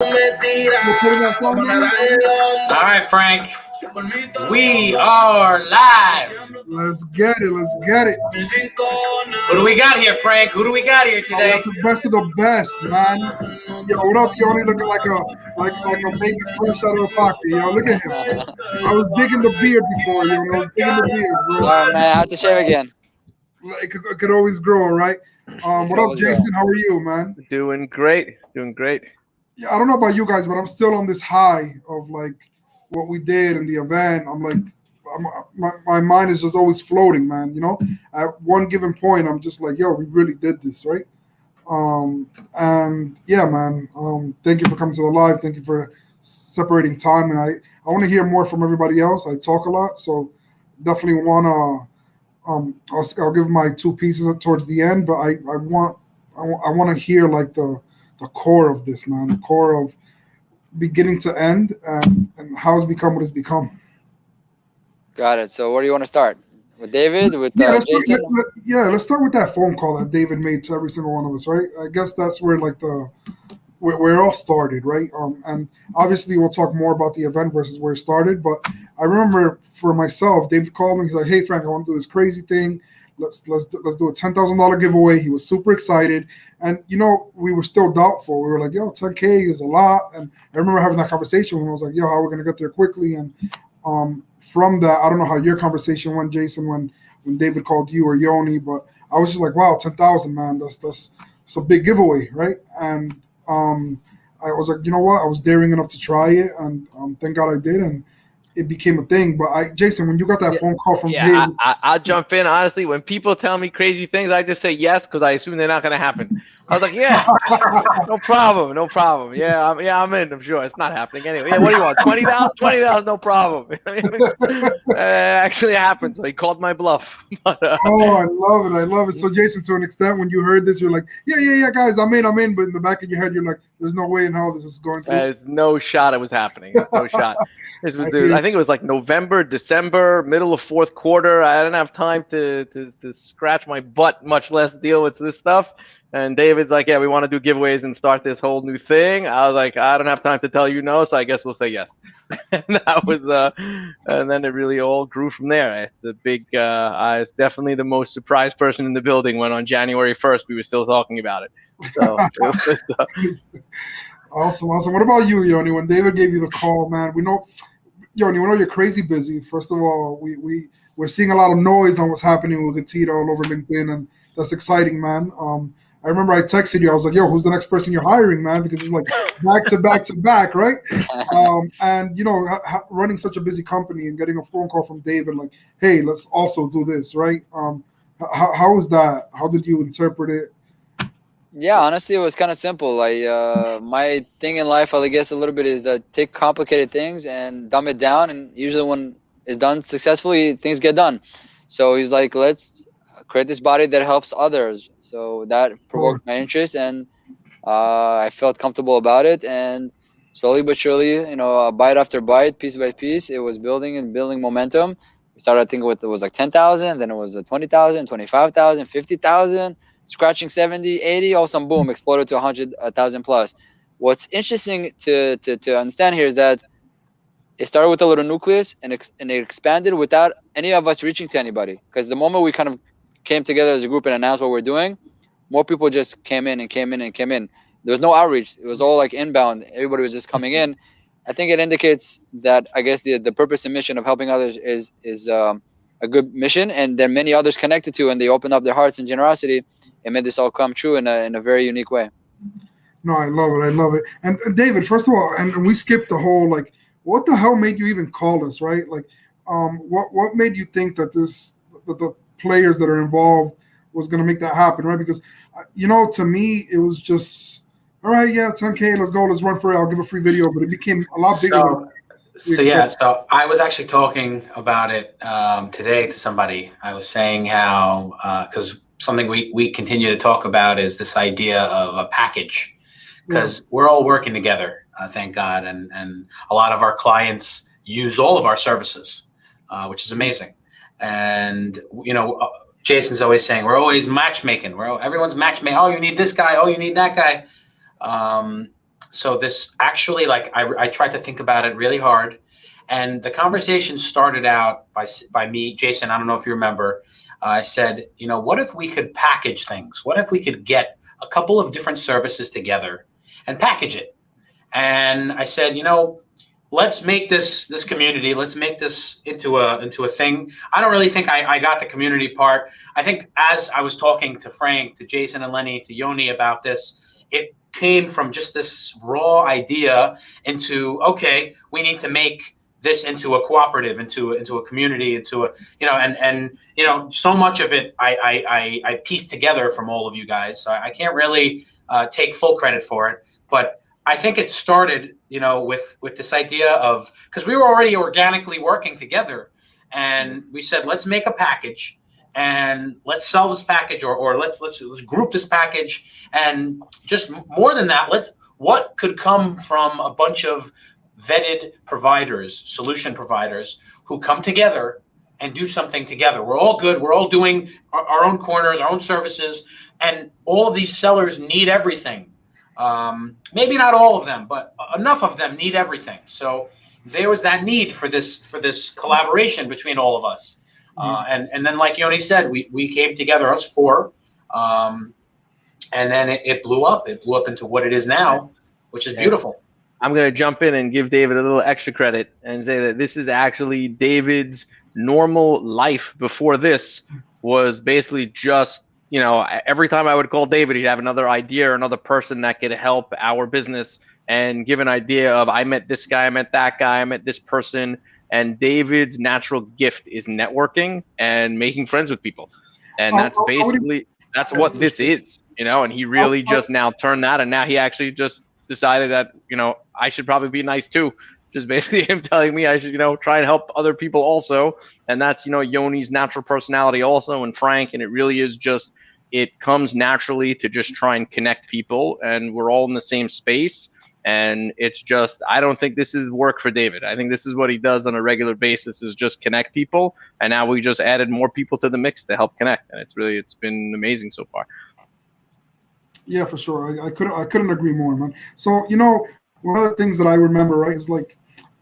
We're putting that song down? All right, Frank. We are live. Let's get it. Let's get it. Who do we got here, Frank? Who do we got here today? That's the best of the best, man. Yo, what up, Yoni? Looking like a baby fresh out of the pocket. Yo, look at him. I was digging the beard before, yo. I was digging the beard, bro. Oh man, I have to shave again. It could always grow, right? What up, Jason? How are you, man? Doing great. Doing great. Yeah, I don't know about you guys, but I'm still on this high of like what we did in the event. I'm like, my mind is just always floating, man. You know, at one given point, I'm just like, yo, we really did this, right? And yeah, man. Thank you for coming to the live. Thank you for separating time. And I want to hear more from everybody else. I talk a lot, so definitely wanna. I'll give my two pieces towards the end, but I want to hear like the core of this, man, the core of beginning to end, and how it's become what it's become. Got it. So where do you want to start? With David? With Let's Jason? let's start with that phone call that David made to every single one of us, right? I guess that's where like where it all started, right? And obviously we'll talk more about the event versus where it started, but I remember for myself, David called me. He's like, "Hey Frank, I want to do this crazy thing. Let's do a $10,000 giveaway." He was super excited, and you know we were still doubtful. We were like, "Yo, 10K is a lot." And I remember having that conversation when I was like, "Yo, how are we gonna get there quickly?" And from that, I don't know how your conversation went, Jason, when David called you or Yoni, but I was just like, "Wow, 10,000, man, that's a big giveaway, right?" And I was like, you know what? I was daring enough to try it, and thank God I did, and it became a thing. But Jason, when you got that phone call from David, I'll jump in. Honestly, when people tell me crazy things, I just say yes because I assume they're not going to happen. I was like, yeah, no problem. Yeah, I'm in. I'm sure it's not happening anyway. Yeah, what do you want? 20,000? 20,000, no problem. Actually happened. So he called my bluff. Oh, I love it. So Jason, to an extent, when you heard this, you're like, yeah, guys, I'm in. But in the back of your head, you're like, there's no way in hell this is going through. There's no shot it was happening. No shot. This was, I think it was like November, December, middle of fourth quarter. I didn't have time to scratch my butt, much less deal with this stuff. And David's like, yeah, we want to do giveaways and start this whole new thing. I was like, I don't have time to tell you no, so I guess we'll say yes. And that was, and then it really all grew from there. The big, I was definitely the most surprised person in the building when on January 1st we were still talking about it. So, Awesome. What about you, Yoni? When David gave you the call, man, Yoni, we know you're crazy busy. First of all, we're seeing a lot of noise on what's happening with GETIDA all over LinkedIn, and that's exciting, man. I remember I texted you. I was like, "Yo, who's the next person you're hiring, man?" Because it's like back to back, right? And you know, running such a busy company and getting a phone call from David, like, "Hey, let's also do this," right? How was that? How did you interpret it? Yeah, honestly, it was kind of simple. My thing in life, I guess, a little bit is that take complicated things and dumb it down. And usually, when it's done successfully, things get done. So he's like, let's create this body that helps others. So that provoked my interest, and I felt comfortable about it. And slowly but surely, you know, bite after bite, piece by piece, it was building momentum. We started, I think, it was like 10,000, then it was 20,000, 25,000, 50,000. Scratching 70, 80, all of a sudden, boom, exploded to 100,000 plus. What's interesting to understand here is that it started with a little nucleus and it expanded without any of us reaching to anybody. Because the moment we kind of came together as a group and announced what we're doing, more people just came in. There was no outreach. It was all like inbound. Everybody was just coming in. I think it indicates that, I guess, the purpose and mission of helping others is a good mission, and then many others connected to, and they opened up their hearts in generosity and made this all come true in a very unique way. No, I love it. And David, first of all, and we skipped the whole, like, what the hell made you even call us, right? Like, what made you think that the players that are involved was going to make that happen, right? Because, you know, to me, it was just, all right, yeah, 10K, let's go, let's run for it. I'll give a free video, but it became a lot bigger. So I was actually talking about it today to somebody. I was saying how, because something we continue to talk about is this idea of a package, because we're all working together, thank God, and a lot of our clients use all of our services, which is amazing. And you know, Jason's always saying we're always matchmaking. Everyone's matchmaking. Oh, you need this guy. Oh, you need that guy. so this actually, like, I tried to think about it really hard, and the conversation started out by me, Jason. I don't know if you remember. I said, what if we could package things? What if we could get a couple of different services together and package it? And I said, let's make this community. Let's make this into a thing. I don't really think I got the community part. I think as I was talking to Frank, to Jason and Lenny, to Yoni about this, it came from just this raw idea into, okay, we need to make this into a cooperative, into a community, into a, and so much of it I pieced together from all of you guys. So I can't really take full credit for it, but I think it started, with this idea of, because we were already organically working together, and we said, let's make a package and let's sell this package, or let's group this package, and just more than that, what could come from a bunch of vetted providers, solution providers, who come together and do something together. We're all good. We're all doing our own corners, our own services, and all of these sellers need everything. Maybe not all of them, but enough of them need everything. So there was that need for this collaboration between all of us. And then, like Yoni said, we came together, us four, and then it blew up. It blew up into what it is now, which is beautiful. I'm going to jump in and give David a little extra credit and say that this is actually David's normal life before this was basically just, every time I would call David, he'd have another idea or another person that could help our business and give an idea of, I met this guy, I met that guy, I met this person. And David's natural gift is networking and making friends with people. And that's basically, that's what this is, and he really just now turned that. And now he actually just decided that, I should probably be nice too. Just basically him telling me I should, try and help other people also. And that's, Yoni's natural personality also, and Frank. And it really is just, it comes naturally to just try and connect people. And we're all in the same space. And it's just, I don't think this is work for David. I think this is what he does on a regular basis, is just connect people. And now we just added more people to the mix to help connect. And it's been amazing so far. Yeah, for sure. I couldn't agree more, man. So, one of the things that I remember, right, is like,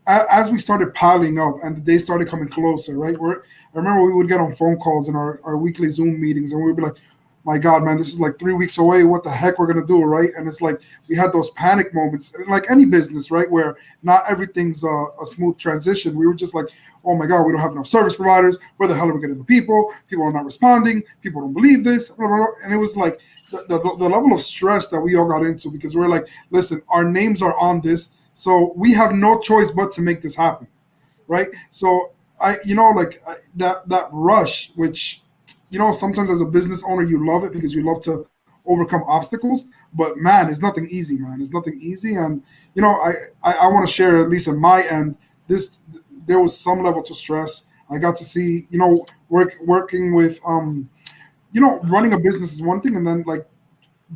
as we started piling up and the days started coming closer, right, I remember we would get on phone calls in our weekly Zoom meetings, and we'd be like, my God, man, this is like 3 weeks away. What the heck we're going to do, right? And it's like we had those panic moments, like any business, right, where not everything's a smooth transition. We were just like, oh, my God, we don't have enough service providers. Where the hell are we getting the people? People are not responding. People don't believe this. Blah, blah, blah. And it was like the level of stress that we all got into, because we're like, listen, our names are on this, so we have no choice but to make this happen, right? So that rush, which, sometimes as a business owner, you love it because you love to overcome obstacles, but man, it's nothing easy, man. It's nothing easy. And, I want to share, at least on my end, there was some level to stress. I got to see, working with, running a business is one thing, and then like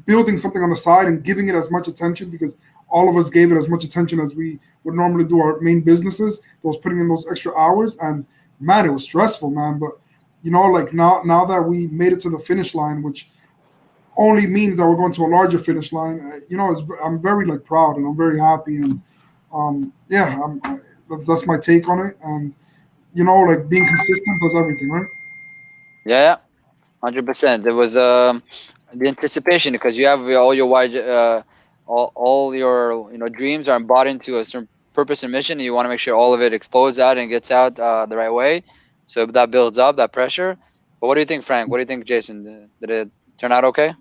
building something on the side and giving it as much attention, because all of us gave it as much attention as we would normally do our main businesses, those putting in those extra hours. And man, it was stressful, man. But like now that we made it to the finish line, which only means that we're going to a larger finish line, I'm very like proud, and I'm very happy. And that's my take on it. And like being consistent does everything, right? Yeah, 100%. It was the anticipation, because you have all your wide, all your dreams are bought into a certain purpose and mission, and you want to make sure all of it explodes out and gets out the right way. So that builds up that pressure. But what do you think, Frank? What do you think, Jason? Did it turn out okay?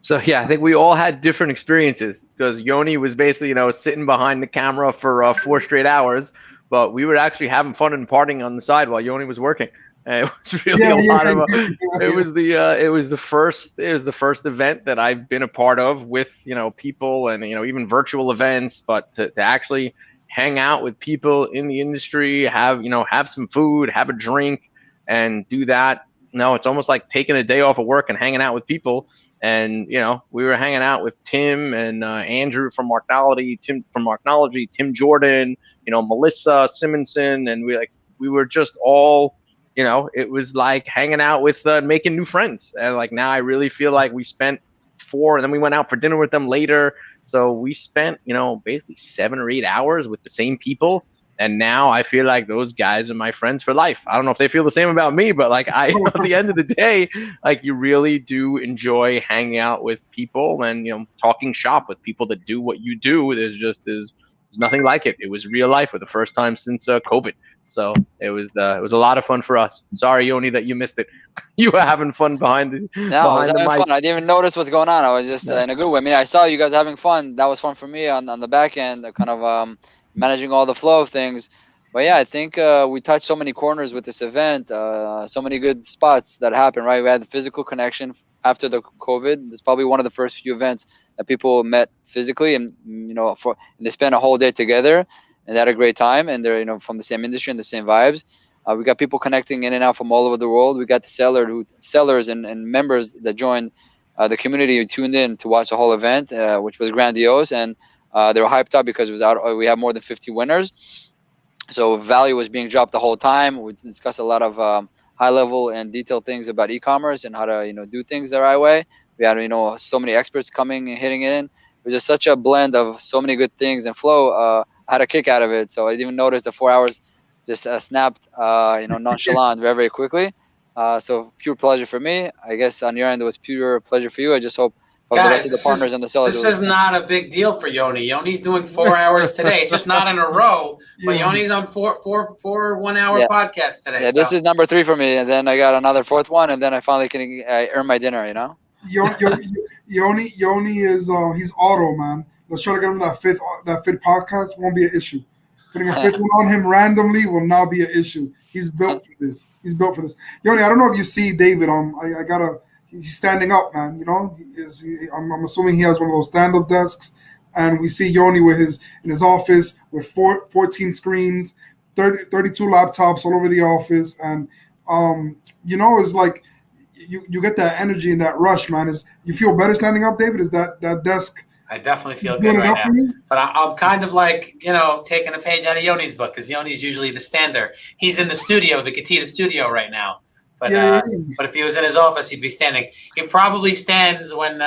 So yeah, I think we all had different experiences, because Yoni was basically, sitting behind the camera for 4 straight hours, but we were actually having fun and partying on the side while Yoni was working. And it was really a lot of. It was the first event that I've been a part of with people, and even virtual events, but to actually hang out with people in the industry, have some food, have a drink, and do that. No, it's almost like taking a day off of work and hanging out with people. And we were hanging out with Tim and Andrew from Marknology, Tim Jordan, Melissa Simonson, and we were just all, it was like hanging out with making new friends. And like now I really feel like we spent 4, and then we went out for dinner with them later. So we spent, basically 7 or 8 hours with the same people. And now I feel like those guys are my friends for life. I don't know if they feel the same about me, but like at the end of the day, like you really do enjoy hanging out with people and, talking shop with people that do what you do. There's nothing like it. It was real life for the first time since COVID. So it was a lot of fun for us. Sorry, Yoni, that you missed it. You were having fun behind the No, I was having mic. fun. I didn't even notice what's going on. I was just in a good way. I mean, I saw you guys having fun. That was fun for me on the back end, kind of managing all the flow of things. But yeah, I think we touched so many corners with this event. So many good spots that happened. Right, we had the physical connection after the COVID. It's probably one of the first few events that people met physically, and and they spent a whole day together, and they had a great time. And they're from the same industry and the same vibes. We got people connecting in and out from all over the world. We got the sellers and members that joined the community who tuned in to watch the whole event, which was grandiose. And they were hyped up because it was out. We had more than 50 winners. So value was being dropped the whole time. We discussed a lot of high level and detailed things about e-commerce and how to do things the right way. We had so many experts coming and hitting in. It was just such a blend of so many good things and flow. I had a kick out of it. So I didn't even notice the 4 hours just snapped, nonchalant very, very quickly. So pure pleasure for me. I guess on your end, it was pure pleasure for you. I just hope for the rest of the partners and the sellers. This is not a big deal for Yoni. Yoni's doing 4 hours today. It's just not in a row, but Yoni's on four 1 hour podcasts today. Yeah, so. This is number 3 for me. And then I got another 4th one. And then I finally can earn my dinner, Yoni is, he's auto, man. Let's try to get him that fifth podcast. Won't be an issue. Putting a 5th one on him randomly will not be an issue. He's built for this. Yoni, I don't know if you see David. He's standing up, man. I'm assuming he has one of those stand-up desks, and we see Yoni in his office with 14 screens, 32 laptops all over the office, and it's like you get that energy and that rush, man. You feel better standing up, David? Is that desk? I definitely feel good right now. But I'm kind of like, taking a page out of Yoni's book, because Yoni's usually the stander. He's in the studio, the GETIDA studio right now. But but if he was in his office, he'd be standing. He probably stands when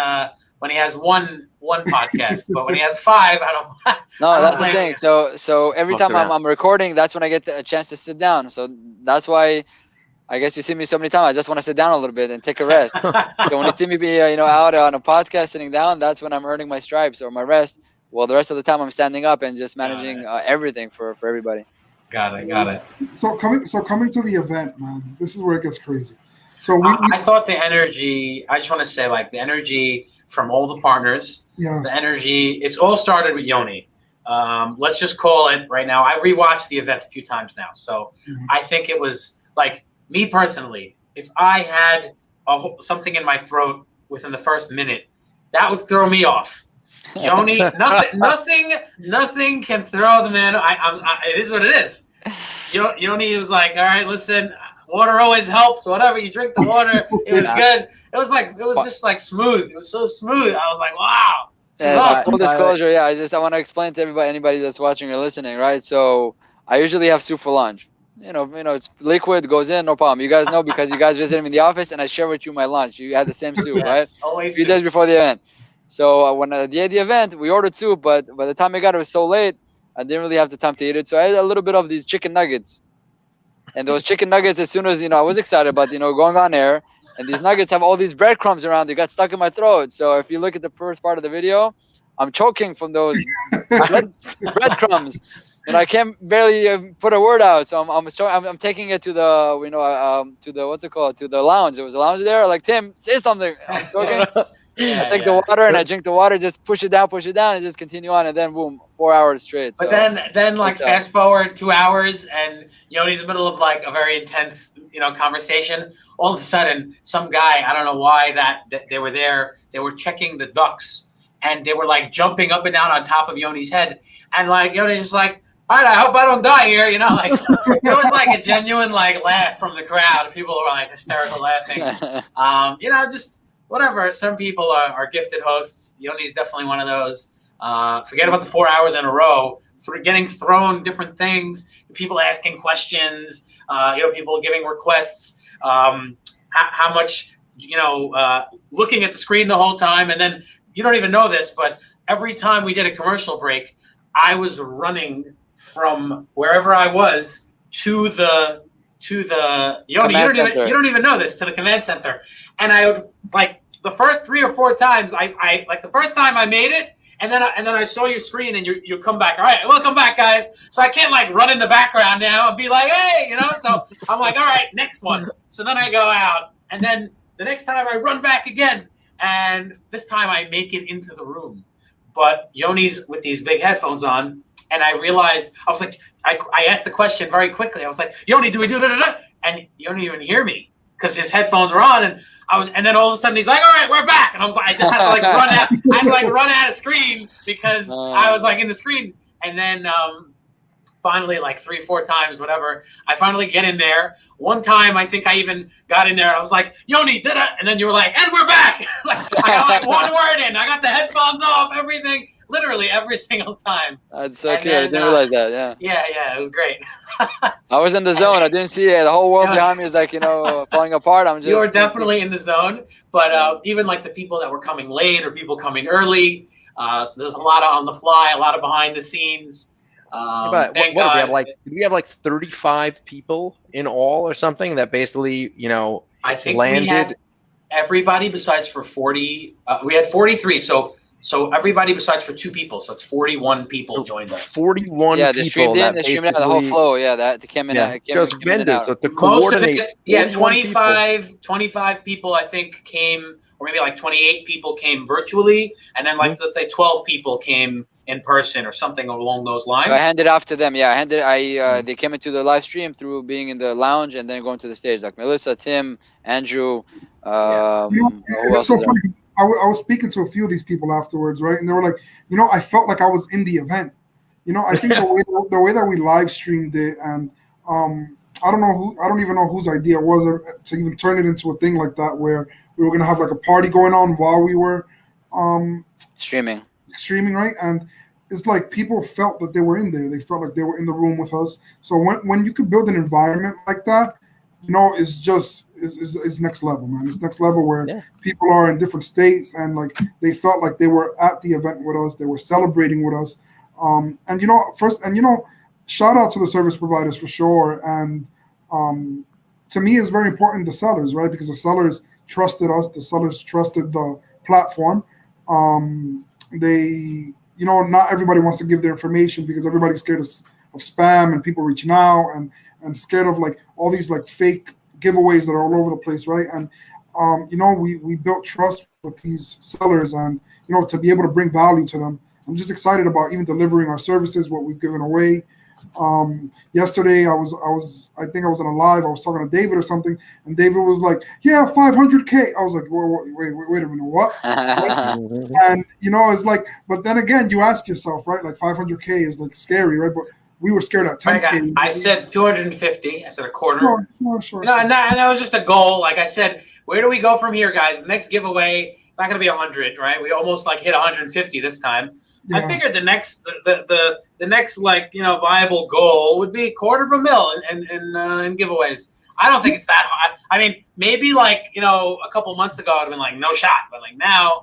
he has one podcast, but when he has 5, I don't. No, that's the thing. So every time I'm recording, that's when I get a chance to sit down. So that's why. I guess you see me so many times. I just want to sit down a little bit and take a rest. So when you see me be, out on a podcast sitting down, that's when I'm earning my stripes or my rest. Well, the rest of the time I'm standing up and just managing everything for everybody. Got it. So coming to the event, man, this is where it gets crazy. So I thought the energy. I just want to say, like, the energy from all the partners. Yes. The energy. It's all started with Yoni. Let's just call it right now. I rewatched the event a few times now, so I think it was like. Me personally, if I had something in my throat within the first minute, that would throw me off. Yoni, nothing can throw the man. It is what it is. Yoni was like, all right, listen, water always helps. Whatever, you drink the water. It was good. It was just like smooth. It was so smooth. I was like, wow. Awesome. Full disclosure, I want to explain to anybody that's watching or listening, right? So I usually have soup for lunch. It's liquid, goes in, no problem. You guys know because you guys visited me in the office and I share with you my lunch. You had the same soup, right? Always. 3 days before the event. So when the day of the event, we ordered soup, but by the time I got it was so late, I didn't really have the time to eat it. So I had a little bit of these chicken nuggets. And those chicken nuggets, as soon as, I was excited about, going on air, and these nuggets have all these breadcrumbs around. They got stuck in my throat. So if you look at the first part of the video, I'm choking from those breadcrumbs. And I can't barely put a word out, so I'm taking it to the to the what's it called, to the lounge. There was a lounge there. Like, Tim, say something. I'm joking. I take the water and I drink the water. Just push it down, and just continue on, and then boom, 4 hours straight. But then like fast forward 2 hours, and Yoni's in the middle of like a very intense conversation. All of a sudden, some guy, I don't know why that they were there. They were checking the ducks, and they were like jumping up and down on top of Yoni's head, and like Yoni's just like. All right, I hope I don't die here. Like there was like a genuine like laugh from the crowd. People were like hysterical laughing. Just whatever. Some people are gifted hosts. Yoni's definitely one of those. Forget about the 4 hours in a row. Getting thrown different things. People asking questions. People giving requests. How much? Looking at the screen the whole time, and then you don't even know this, but every time we did a commercial break, I was running from wherever I was to the Yoni, you don't even know this, to the command center. And I would, like, the first 3 or 4 times, I like the first time I made it, and then I saw your screen, and you come back. All right, welcome back, guys. So I can't like run in the background now and be like, hey, you know. So I'm like, all right, next one. So then I go out, and then the next time I run back again, and this time I make it into the room. But Yoni's with these big headphones on, and I realized, I was like, I asked the question very quickly. I was like, Yoni, do we do da-da-da? And you don't even hear me because his headphones were on, and then all of a sudden he's like, all right, we're back. And I was like, I just had to like run out. I had to like run out of screen because I was like in the screen. And then finally, like 3 or 4 times, whatever, I finally get in there. One time, I think I even got in there. I was like, Yoni, did it? And then you were like, and we're back. Like, I got like one word in. I got the headphones off, everything, literally every single time. That's so cute. I didn't realize that. Yeah. Yeah, it was great. I was in the zone. I didn't see it. The whole world behind me is like, falling apart. I'm just. You were definitely in the zone, but even like the people that were coming late or people coming early. So there's a lot of on the fly, a lot of behind the scenes. But what do we have, like? Do we have like 35 people in all or something that basically, I think landed? We had everybody besides for 40. We had 43. So everybody besides for 2 people. So it's 41 people joined us. 41 yeah, people. They streamed in the whole flow. Yeah, that came in. Yeah, just vendors. So to most coordinate. of it, 25 people I think came, or maybe like 28 people came virtually, and then like let's say 12 people came in person or something along those lines. So I handed off to them. Yeah, they came into the live stream through being in the lounge and then going to the stage, like Melissa, Tim, Andrew. It was so funny. I was speaking to a few of these people afterwards, right? And they were like, I felt like I was in the event. I think the way that we live streamed it, and I don't even know whose idea it was to even turn it into a thing like that, where we were gonna have like a party going on while we were streaming, right? And it's like people felt that they were in there. They felt like they were in the room with us. So when you could build an environment like that, it's just is next level, man. It's next level where people are in different states, and like they felt like they were at the event with us. They were celebrating with us. Shout out to the service providers for sure. And to me, it's very important the sellers, right? Because the sellers trusted us. The sellers trusted the platform. Not everybody wants to give their information because everybody's scared of spam and people reaching out and scared of like all these like fake giveaways that are all over the place, right? And we built trust with these sellers, and to be able to bring value to them. I'm just excited about even delivering our services, what we've given away. Yesterday I think I was on a live. I was talking to David or something, and David was like, "Yeah, 500K." I was like, "Wait a minute, what?" And it's like, but then again, you ask yourself, right? Like 500K is like scary, right? But we were scared at 10K. I said 250. I said a quarter. Sure. And that was just a goal. Like I said, where do we go from here, guys? The next giveaway, it's not going to be 100, right? We almost like hit 150 this time. Yeah. I figured the next like viable goal would be $250,000 in giveaways. I don't think it's that high. I mean, maybe like a couple months ago I'd have been like no shot, but like now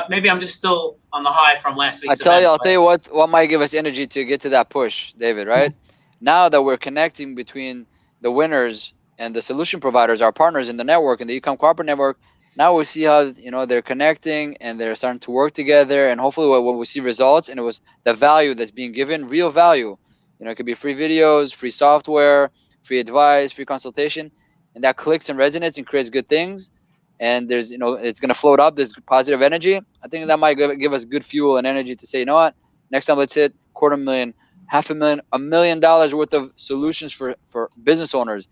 maybe I'm just still on the high from last week's event. I'll tell you what might give us energy to get to that push, David. Right now that we're connecting between the winners and the solution providers, our partners in the network, in the Ecom Cooperative network. Now we see how they're connecting and they're starting to work together, and hopefully when we see results, and it was the value that's being given, real value. It could be free videos, free software, free advice, free consultation, and that clicks and resonates and creates good things. And there's it's going to float up. There's positive energy. I think that might give us good fuel and energy to say, you know what, next time let's hit $250,000, $500,000, $1 million worth of solutions for business owners.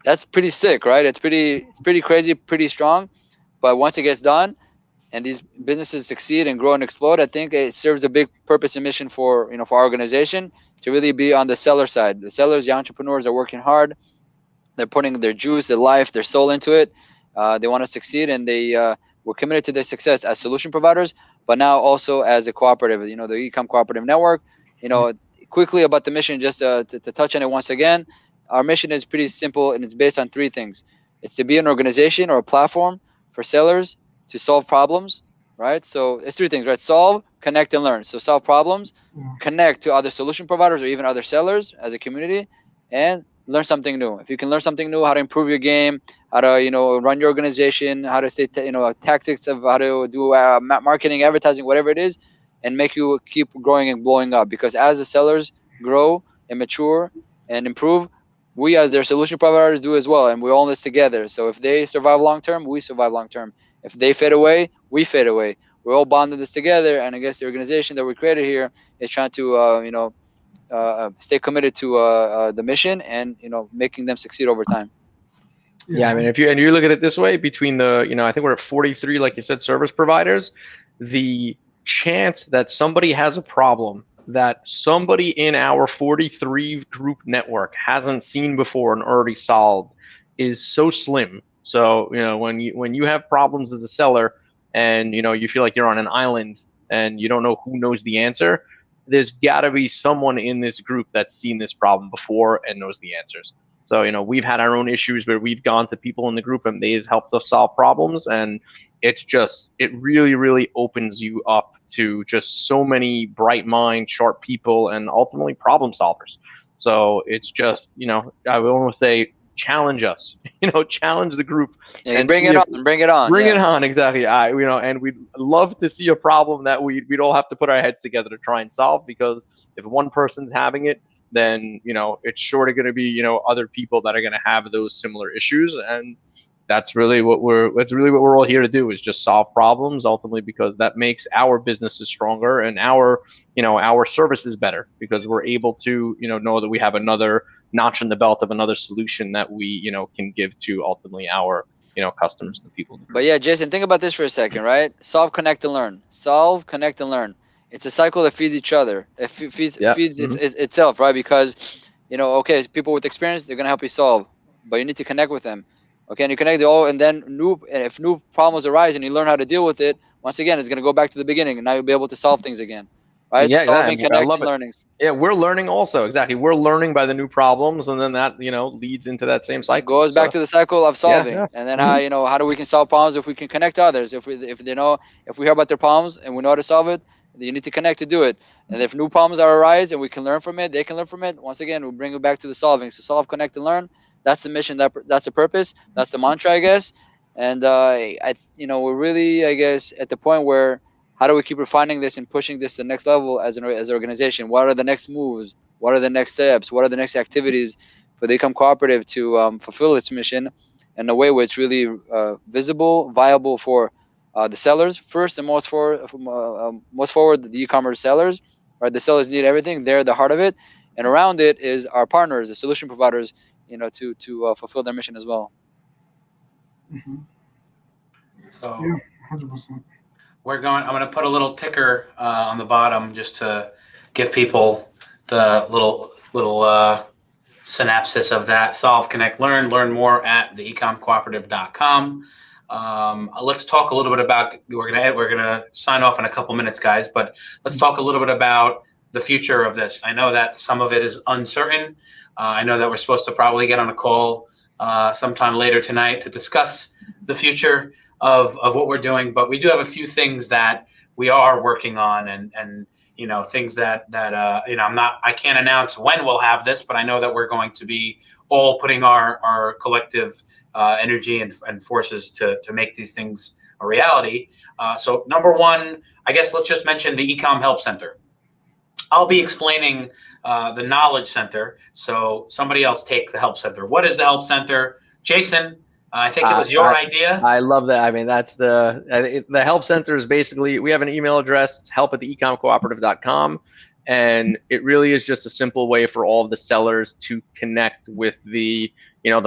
That's pretty sick, right? It's pretty crazy, pretty strong. But once it gets done and these businesses succeed and grow and explode, I think it serves a big purpose and mission for our organization to really be on the seller side. The sellers, the entrepreneurs are working hard. They're putting their juice, their life, their soul into it. They want to succeed, and we're committed to their success as solution providers, but now also as a cooperative, the Ecom Cooperative Network. Quickly about the mission, just to touch on it once again. Our mission is pretty simple, and it's based on 3 things. It's to be an organization or a platform for sellers to solve problems right? So it's three things, right? Solve, connect, and learn. So solve problems, Yeah. connect to other solution providers or even other sellers as a community, and learn something new. If you can learn something new, how to improve your game, how to run your organization, how to stay tactics of how to do marketing, advertising, whatever it is, and make you keep growing and blowing up. Because as the sellers grow and mature and improve, we as their solution providers do as well, and we're all in this together. So if they survive long term, we survive long term. If they fade away, we fade away. We're all bonded this together, and I guess the organization that we created here is trying to stay committed to the mission and making them succeed over time. Yeah, I mean, if you look at it this way, between the, I think we're at 43, like you said, service providers, the chance that somebody has a problem that somebody in our 43 group network hasn't seen before and already solved is so slim. So, when you have problems as a seller and, you feel like you're on an island and you don't know who knows the answer, there's got to be someone in this group that's seen this problem before and knows the answers. So, we've had our own issues where we've gone to people in the group and they've helped us solve problems. And it really, really opens you up to just so many bright mind, sharp people, and ultimately problem solvers. So it's just, I would almost say challenge us, challenge the group. Yeah, and bring it on, bring it on. Bring it on, exactly. And we'd love to see a problem that we'd all have to put our heads together to try and solve, because if one person's having it, then it's sure to going to be other people that are going to have those similar issues. And that's really what we're all here to do, is just solve problems ultimately, because that makes our businesses stronger and our services better, because we're able to know that we have another notch in the belt of another solution that we can give to ultimately our customers, the people. But yeah, Jason, think about this for a second, right? Solve, connect, and learn. Solve, connect, and learn. It's a cycle that feeds each other. It feeds itself, right? Because okay, people with experience, they're gonna help you solve, but you need to connect with them. Okay, and you connect all, and then if new problems arise and you learn how to deal with it, once again, it's gonna go back to the beginning, and now you'll be able to solve things again, right? Yeah, Solving, exactly. I connect, love and it. learning. Yeah, we're learning also. Exactly. We're learning by the new problems, and then that, leads into that same cycle. Goes back to the cycle of solving. Yeah. And then how do we can solve problems if we can connect to others? If we hear about their problems and we know how to solve it, you need to connect to do it. And if new problems are arise and we can learn from it, they can learn from it. Once again, we'll bring it back to the solving. So solve, connect, and learn. That's the mission. That's the purpose. That's the mantra, I guess. And we're really, I guess, at the point where how do we keep refining this and pushing this to the next level as an organization? What are the next moves? What are the next steps? What are the next activities for the Ecom Cooperative to fulfill its mission in a way where it's really visible, viable for the sellers first and most forward the e-commerce sellers, right? The sellers need everything; they're the heart of it, and around it is our partners, the solution providers, to fulfill their mission as well. Mm-hmm. So Yeah, 100%. I'm going to put a little ticker on the bottom just to give people the little synopsis of that. Solve, connect, learn more at the ecomcooperative.com. Let's talk a little bit about, we're gonna sign off in a couple minutes, guys, but let's talk a little bit about the future of this. I know that some of it is uncertain. I know that we're supposed to probably get on a call sometime later tonight to discuss the future of what we're doing, but we do have a few things that we are working on, and things that I can't announce when we'll have this, but I know that we're going to be all putting our collective energy and forces to make these things a reality. So number one, I guess let's just mention the Ecom Help Center. I'll be explaining the Knowledge Center, so somebody else take the Help Center. What is the Help Center? Jason, I think it was your idea. I love that. I mean, that's the Help Center is basically, we have an email address, it's help@theecomcooperative.com. And it really is just a simple way for all of the sellers to connect with the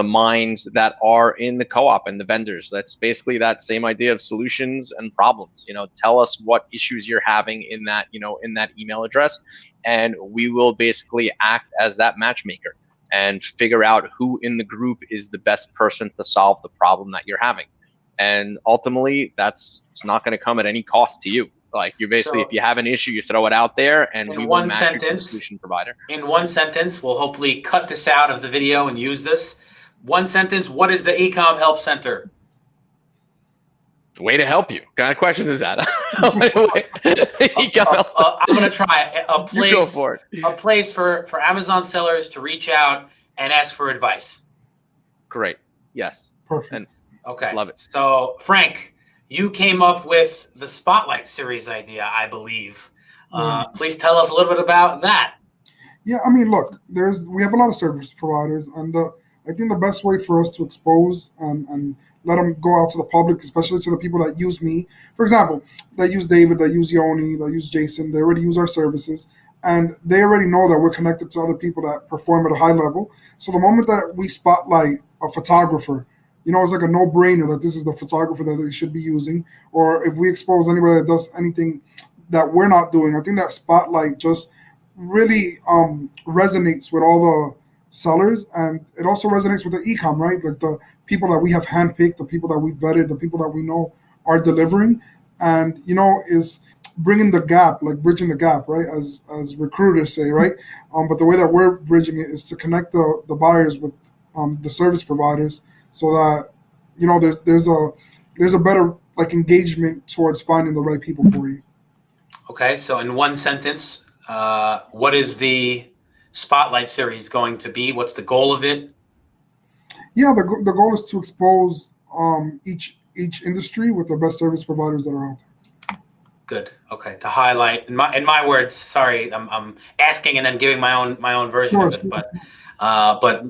minds that are in the co-op and the vendors. That's basically that same idea of solutions and problems. Tell us what issues you're having in that email address, and we will basically act as that matchmaker and figure out who in the group is the best person to solve the problem that you're having. And ultimately, it's not going to come at any cost to you. Like, you basically, if you have an issue, you throw it out there, and we will match you to the solution provider. In one sentence, we'll hopefully cut this out of the video and use this. One sentence, what is the Ecom Help Center? way to help you. What kind of question is that? I'm gonna try a You go place. for it. A place for Amazon sellers to reach out and ask for advice. Great. Yes. Perfect. And Okay. love it. So, Frank, you came up with the Spotlight series idea, I believe. Please tell us a little bit about that. Yeah, I mean, look, we have a lot of service providers, and I think the best way for us to expose and let them go out to the public, especially to the people that use me, for example, that use David, that use Yoni, that use Jason, they already use our services, and they already know that we're connected to other people that perform at a high level. So the moment that we spotlight a photographer, it's like a no-brainer that this is the photographer that they should be using. Or if we expose anybody that does anything that we're not doing, I think that spotlight just really resonates with all the sellers, and it also resonates with the ecom, right? Like the people that we have handpicked, the people that we vetted, the people that we know are delivering, and is bridging the gap, right? As recruiters say, right? But the way that we're bridging it is to connect the buyers with the service providers, so that there's a better like engagement towards finding the right people for you. Okay, so in one sentence, what is the Spotlight series going to be? What's the goal of it? Yeah, the goal is to expose each industry with the best service providers that are out there. Good. Okay, to highlight in my words. Sorry, I'm asking and then giving my own version of it, but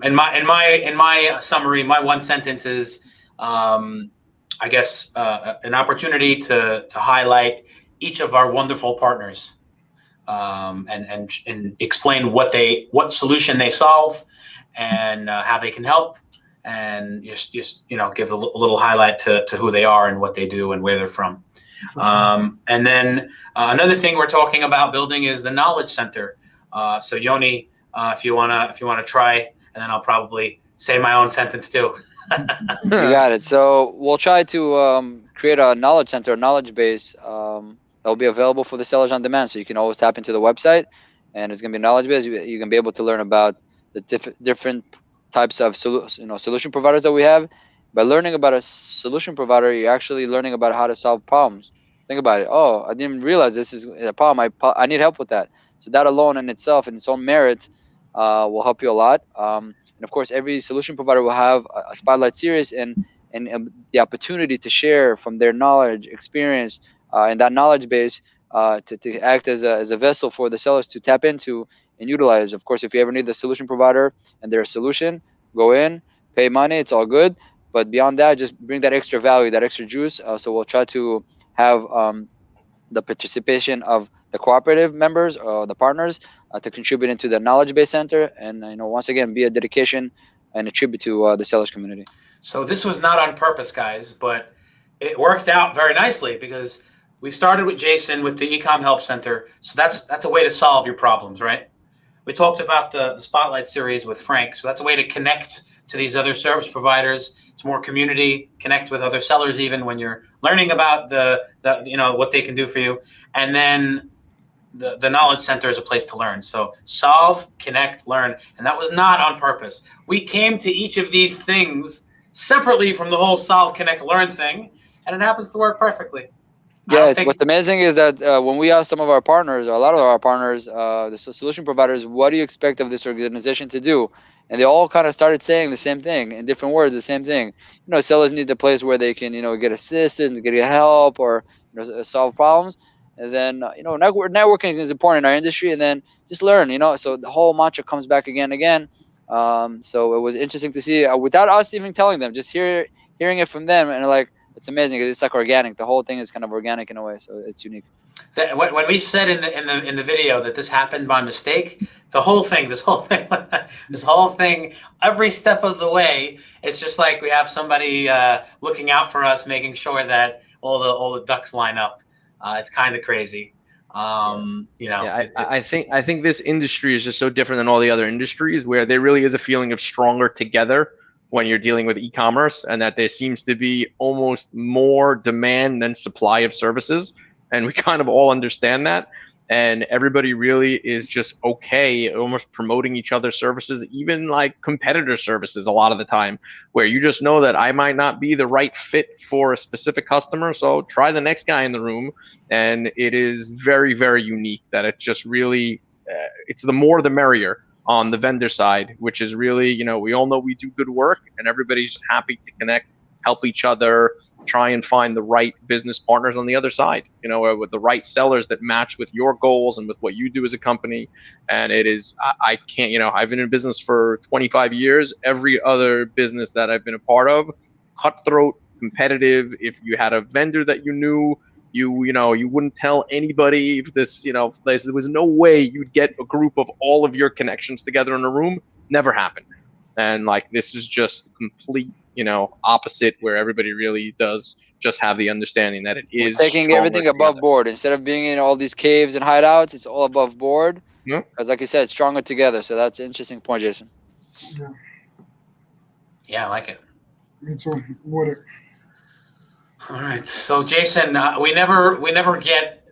in my summary, my one sentence is, I guess, an opportunity to highlight each of our wonderful partners. And explain what solution they solve and how they can help, and just give a little highlight to who they are and what they do and where they're from. And then another thing we're talking about building is the knowledge center. So Yoni, if you wanna try, and then I'll probably say my own sentence too. You got it. So we'll try to create a knowledge center, a knowledge base. That'll be available for the sellers on demand, so you can always tap into the website, and it's going to be knowledge base. You can be able to learn about the different types of solution providers that we have. By learning about a solution provider, you're actually learning about how to solve problems. Think about it. Oh, I didn't realize this is a problem. I need help with that. So that alone in itself, in its own merit, will help you a lot. And of course, every solution provider will have a spotlight series and the opportunity to share from their knowledge, experience, and that knowledge base to act as a vessel for the sellers to tap into and utilize. Of course, if you ever need the solution provider and their solution, go in, pay money, it's all good. But beyond that, just bring that extra value, that extra juice. So we'll try to have the participation of the cooperative members or the partners to contribute into the knowledge base center, and once again be a dedication and a tribute to the sellers community. So this was not on purpose, guys, but it worked out very nicely because we started with Jason with the Ecom Help Center. So that's a way to solve your problems, right? We talked about the Spotlight series with Frank. So that's a way to connect to these other service providers. It's more community, connect with other sellers even when you're learning about the what they can do for you. And then the Knowledge Center is a place to learn. So solve, connect, learn. And that was not on purpose. We came to each of these things separately from the whole solve, connect, learn thing, and it happens to work perfectly. Yeah, what's amazing is that when we ask some of our partners, or a lot of our partners, the solution providers, what do you expect of this organization to do? And they all kind of started saying the same thing in different words, the same thing. Sellers need a place where they can, get assistance, get help, or solve problems. And then, networking is important in our industry. And then just learn, So the whole mantra comes back again and again. So it was interesting to see without us even telling them, just hearing it from them, and like, it's amazing. It's like organic. The whole thing is kind of organic in a way, so it's unique. When we said in the video that this happened by mistake, this whole thing, every step of the way, it's just like we have somebody looking out for us, making sure that all the ducks line up. It's kind of crazy. I think this industry is just so different than all the other industries, where there really is a feeling of stronger together when you're dealing with e-commerce, and that there seems to be almost more demand than supply of services. And we kind of all understand that. and everybody really is just okay, almost promoting each other's services, even like competitor services a lot of the time, where you just know that I might not be the right fit for a specific customer, so try the next guy in the room. And it is very, very unique that it just really, it's the more the merrier on the vendor side, which is really, you know, we all know we do good work and everybody's just happy to connect, help each other, try and find the right business partners on the other side, you know, with the right sellers that match with your goals and with what you do as a company. And it is, I can't, you know, I've been in business for 25 years. Every other business that I've been a part of, cutthroat, competitive. If you had a vendor that you knew, you know, you wouldn't tell anybody if this, you know, there was no way you'd get a group of all of your connections together in a room. Never happened. And like, this is just complete, you know, opposite, where everybody really does just have the understanding that it is taking everything above board instead of being in all these caves and hideouts. It's all above board. Yeah. Because like you said, it's stronger together. So that's an interesting point, Jason. Yeah, I like it. Me too. What it? All right. So Jason, we never get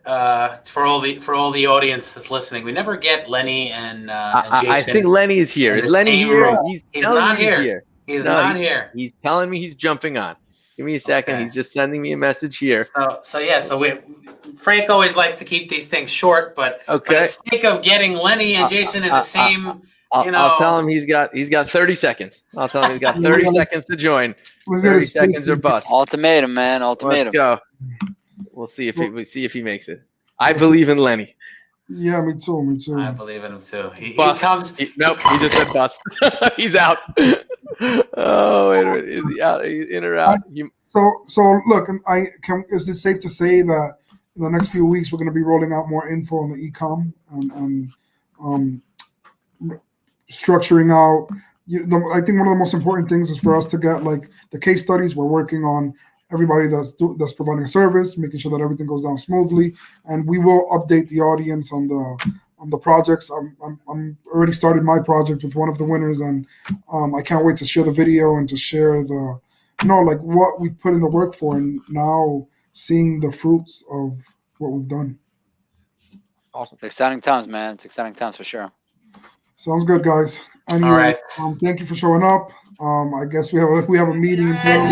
for all the audience that's listening, we never get Lenny and Jason. I think Lenny is here. Is Lenny here? He's not here. He's not here. He's telling me he's jumping on. Give me a second. Okay. He's just sending me a message here. So Frank always likes to keep these things short, but for the sake of getting Lenny and Jason in the same, I'll tell him he's got 30 seconds. I'll tell him he's got 30 seconds to join. 30 seconds or bust. Ultimatum, man. Ultimatum. Let's go. We'll see if he makes it. I believe in Lenny. Yeah, me too. Me too. I believe in him too. He comes. Nope, he just said bust. He's out. Oh, wait a minute. Is he out? He's in or out? So look, is it safe to say that in the next few weeks we're going to be rolling out more info on the ecom and structuring out? I think one of the most important things is for us to get like the case studies. We're working on everybody that's providing a service, making sure that everything goes down smoothly, and we will update the audience on the projects. I'm already started my project with one of the winners, and I can't wait to share the video and to share the, like what we put in the work for, and now seeing the fruits of what we've done. Awesome. It's exciting times, man. It's exciting times for sure. Sounds good, guys. Anyway, all right. Thank you for showing up. I guess we have a meeting. Thank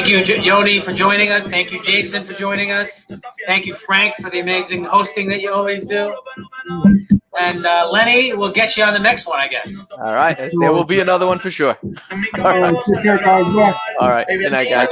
you, Yoni, for joining us. Thank you, Jason, for joining us. Thank you, Frank, for the amazing hosting that you always do. And Lenny, we'll get you on the next one, I guess. All right. There will be another one for sure. All right. Take care, guys. Bye. All right. Good night, guys.